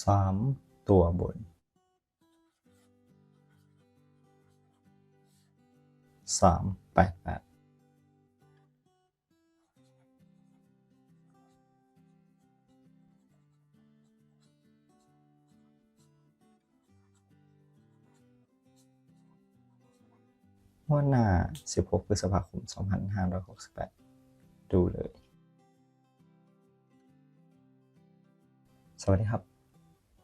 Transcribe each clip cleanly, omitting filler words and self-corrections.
3ตัวบน388งวดหน้า16 พฤษภาคม 2568ดูเลยสวัสดีครับ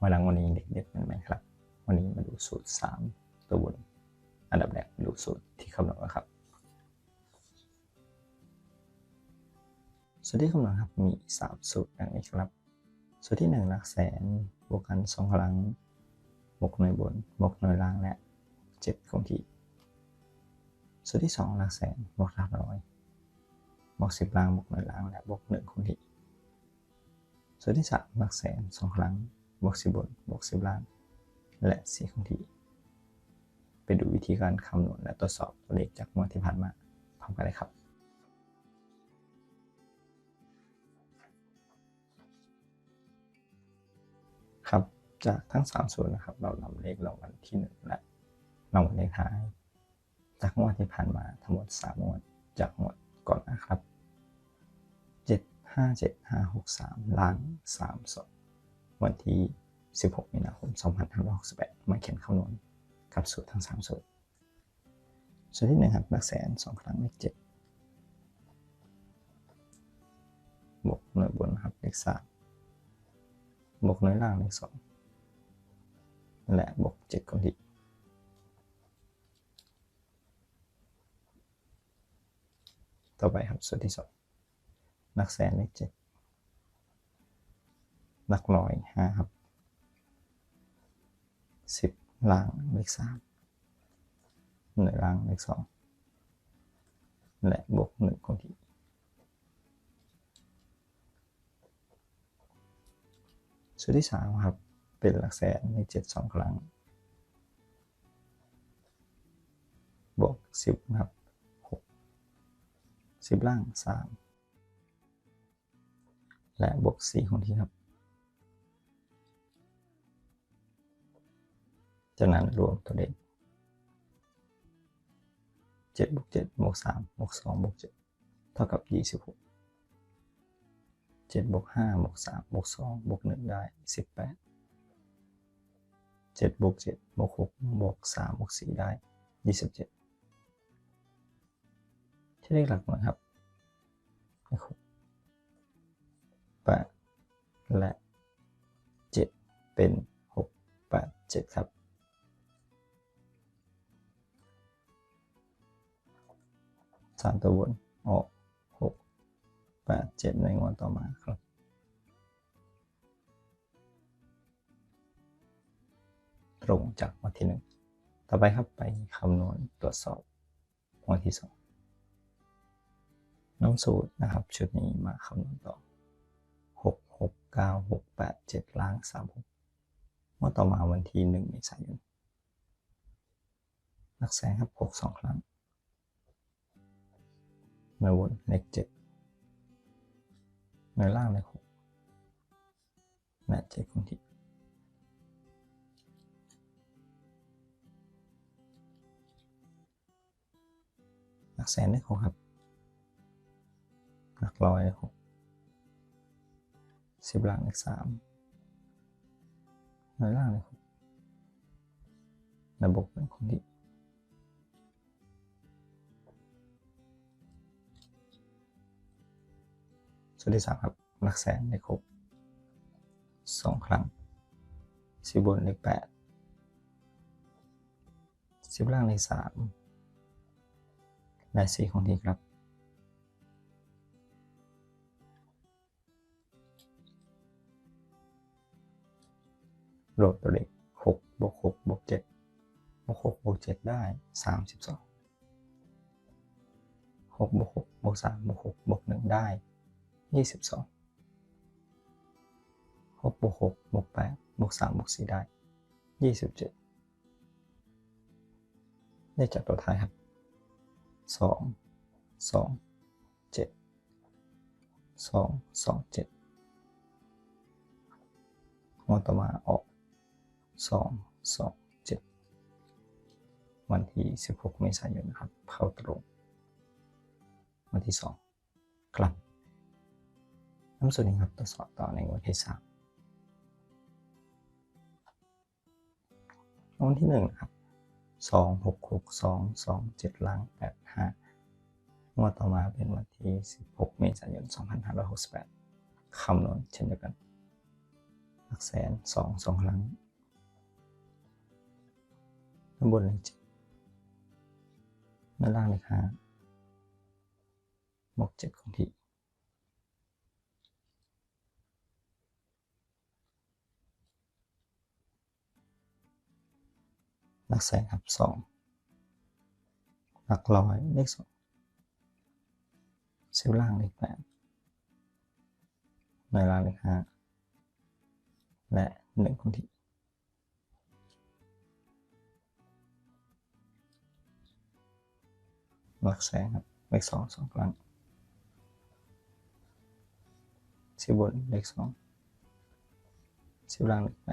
มาหลังวันนี้เด็กๆเป็นไหมครับวันนี้มาดูสูตร3ตัวบนอันดับแรกดูสูตรที่คำนวณนะครับสูตรที่คำนวณครับมี3สูตรดังนี้ครับสูตรที่1หลักแสนบวกกัน2ครั้งบวกหน่วยบนบวกหน่วยล่างและ7คงที่สูตรที่2หลักแสนบวกหลักร้อยบวก10ล่างบวกหน่วยล่างและบวก1คงที่สูตรที่3หลักแสน2ครั้งบวก10บนบวก10ล่างและ4คงที่ไปดูวิธีการคำนวณและตรวจสอบตัวเลขจากงวดที่ผ่านมาพร้อมกันเลยครับครับจากทั้ง3สูตรนะครับเรานำเลขรางวัลที่1และรางวัลเลขท้ายจากงวดที่ผ่านมาทั้งหมด3งวดจากงวดก่อนนะครับ757-563ล้าน32วันที่16 มีนาคม 2568มาเขียนคำนวณกับสูตรทั้ง3สูตรสูตรที่1ครับหลักแสน2ครั้งเลข7บวกหน่วยบนครับเลข3บวกหน่วยล่างเลข2และบวก7คงที่ต่อไปครับสูตรที่2หลักแสนเลข7หลักร้อย5ครับ10ล่างเลข3หน่วยล่างเลข2และบวก1คงที่สูตรที่3ครับเป็นหลักแสนเลข7 2ครั้งบวก10ครับ6 10ล่าง3และบวก4คงที่ครับจากนั้นรวมตัวเลข7บวก7บวก3บวก2บวก7เท่ากับ26 7บวก5บวก3บวก2บวก1ได้18 7บวก7บวก6บวก3บวก4ได้27ที่เลขหลักหน่วยครับ8และ7เป็น6 8 7ครับ3ตัวบนออก6 8 7ในงวดต่อมาครับตรงจากงวดที่1ต่อไปครับไปคำนวณตรวจสอบงวดที่2น้ำสูตรนะครับชุดนี้มาคำนวณต่อ6 6 9 6 8 7ล้าง36งวดต่อมาวันที่1 เมษายนหลักแสนครับ6 2ครั้งหน่วยบนเลข7หน่วยล่างเลข6และ7คงที่หลักแสนเลข6ครับหลักร้อยเลข6 10ล่างเลข3หน่วยล่างเลข6และบวก1คงที่สูตรที่3ครับหลักแสนเลข6 2ครั้ง10บนเลข8 10ล่างเลข3และ4คงที่ครับรวมตัวเลข6บวก6บวก7บวก6บวก7ได้32 6บวก6บวก3บวก6บวก1ได้22 6บวก6บวก8บวก3บวก4ได้27ได้จากตัวท้ายครับ2 2 7 2 2 7ง วดต่อมาออก227วันที่16เมษายนนะครับเข้าตรงวันที่2กลับน้ำส่วนนี้ครับตรวจสอบต่อในวันที่3วันที่1ครับ2662227ล่าง85งวดต่อมาเป็นวันที่16เมษายน2568คำนวณเช่นเดียวกันหลักแสน2ครั้งข้างบนเลข7ด้านล่างเลข5บวก7คงที่หลักแสนครับ2หลักร้อยเลข2เซลล์ล่างเลข8ในล่างเลข5และ1คงที่หลักแสนครับเลข2ครั้งเซลล์บนเลข2เซลล์ล่างเลข8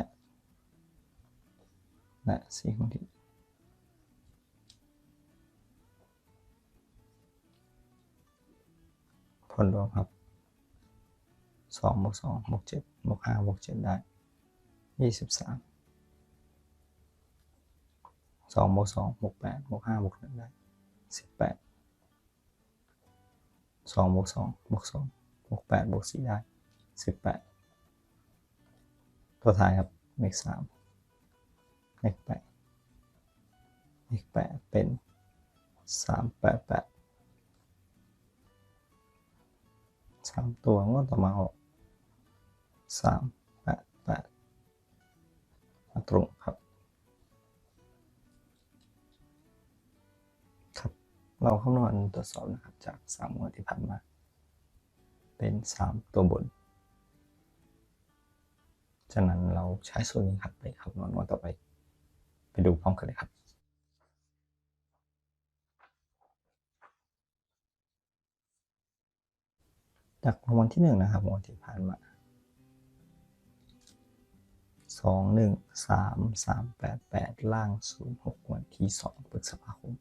และ4คงที่ผลรวมครับ2บวก2บวก7บวก5บวก7ได้23 2บวก2บวก8บวก5บวก1ได้18 2บวก2บวก2บวก8บวก4ได้18ตัวท้ายครับเลข3เลข8เป็น388 3ตัวงวดต่อมาออก388มาตรงครับเราคำนวณตรวจสอบนะครับจาก3งวดที่ผ่านมาเป็น3ตัวบนจากนั้นเราใช้สูตรนี้ครับไปคำนวณงวดต่อไปดูพร้อมกันเลยครับจากรางวัลที่1นะครับงวดที่ผ่านมา21338ล่าง06วันที่2พฤษภาคม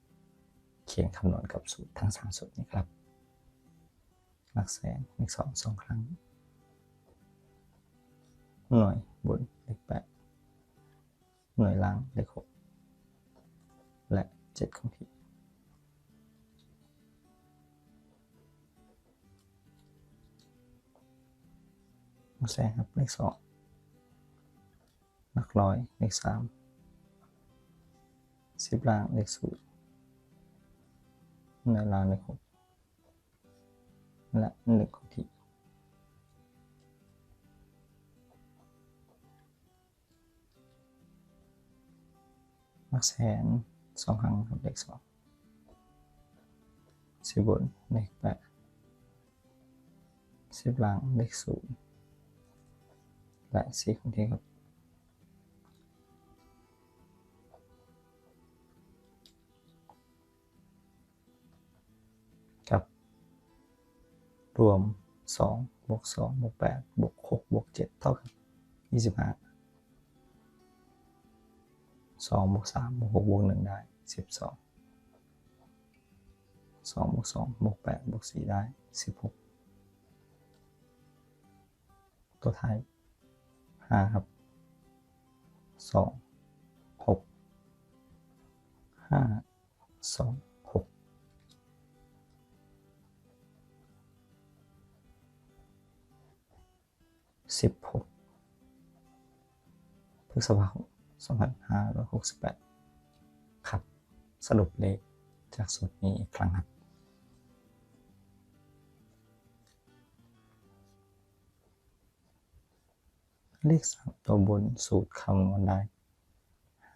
เขียนคำนวณกับสูตรทั้ง3สูตรนี้ครับหลักแสนเลข2ครั้งหน่วยบนเลข8หน่วยล่างเลข6และ7คงที่หลักแสนครับเลข2หลักร้อยเลข3 10ล่างเลข0หน่วยล่างเลข6และ1คงที่หลักแสน2ครั้งครับเลข2 10บนเลข8 10ล่างเลข0และ4คงที่ครับกับรวม2บวก2บวก8บวก6บวก7เท่ากับ25 2บวก3บวก6บวก1ได้12 2บวก2บวก8บวก4ได้16ตัวท้าย5ครับ2 6 5 2 6 16พฤษภาคม2568ครับสรุปเลขจากสูตรนี้อีกครั้งครับเลข3ตัวบนสูตรคำนวณได้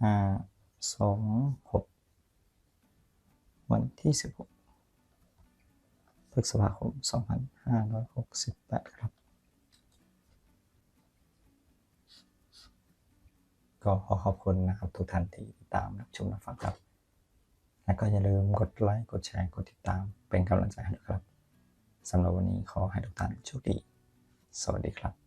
5 2 6วันที่16พฤษภาคม2568ครับก็ขอขอบคุณนะครับทุกท่านที่ติดตามรับชมรับฟังครับและก็อย่าลืมกดไลค์กดแชร์กดติดตามเป็นกำลังใจให้ด้วยครับสำหรับวันนี้ขอให้ทุกท่านโชคดีสวัสดีครับ